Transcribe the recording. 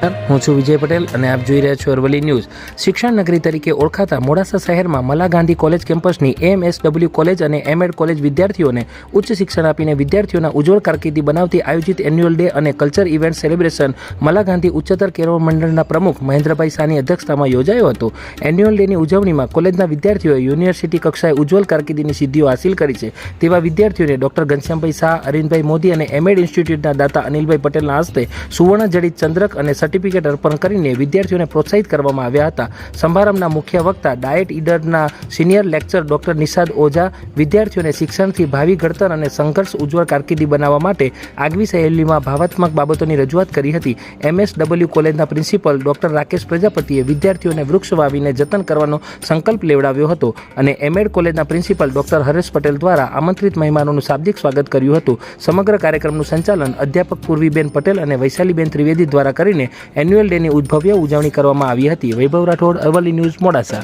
હું છું વિજય પટેલ અને આપ જોઈ રહ્યા છો અરવલ્લી ન્યૂઝ। શિક્ષણ નગરી તરીકે ઓળખાતા મોડાસા શહેરમાં મલા ગાંધી કોલેજ કેમ્પસની AMSW કોલેજ અને MEd કોલેજ વિદ્યાર્થીઓને ઉચ્ચ શિક્ષણ આપીને વિદ્યાર્થીઓના ઉજ્જવળ કારકિર્દી બનાવતી આયોજિત એન્યુઅલ ડે અને કલ્ચર ઇવેન્ટ સેલિબ્રેશન મલા ગાંધી ઉચ્ચતર કેળવણ મંડળના પ્રમુખ મહેન્દ્રભાઈ શાહની અધ્યક્ષતામાં યોજાયો હતો। એન્યુઅલ ડેની ઉજવણીમાં કોલેજના વિદ્યાર્થીઓએ યુનિવર્સિટી કક્ષાએ ઉજ્જવળ કારકિર્દીની સિદ્ધિઓ હાંસિલ કરી છે તેવા વિદ્યાર્થીઓને ડોક્ટર ઘનશ્યામભાઈ શાહ, અરવિંદભાઈ મોદી અને MEd ઇન્સ્ટિટ્યૂટના દાતા અનિલભાઈ પટેલના હસ્તે સુવર્ણ જડિત ચંદ્રક અને સર્ટિફિકેટ અર્પણ કરીને વિદ્યાર્થીઓને પ્રોત્સાહિત કરવામાં આવ્યા હતા। સમારંભના મુખ્ય વક્તા ડાયટ ઈડરના senior lecture doctor Nishad Oza વિદ્યાર્થીઓને શિક્ષણથી ભાવિ ઘડતર અને સંઘર્ષ ઉજ્જવળ કારકિર્દી બનાવવા માટે આગવી શૈલીમાં ભાવાત્મક બાબતોની રજૂઆત કરી હતી। MSW કોલેજના પ્રિન્સિપલ ડોક્ટર રાકેશ પ્રજાપતિએ વિદ્યાર્થીઓને વૃક્ષ વાવીને જતન કરવાનો સંકલ્પ લેવડાવ્યો હતો અને MEd કોલેજના પ્રિન્સિપલ ડોક્ટર હરેશ પટેલ દ્વારા આમંત્રિત મહેમાનોનું શાબ્દિક સ્વાગત કર્યું હતું। સમગ્ર કાર્યક્રમનું સંચાલન અધ્યાપક પૂર્વીબેન પટેલ અને વૈશાલીબેન ત્રિવેદી દ્વારા કરીને એન્યુઅલ ડેની ભવ્ય ઉજવણી કરવામાં આવી હતી। વૈભવ રાઠોડ, અરવલ્લી ન્યૂઝ, મોડાસા।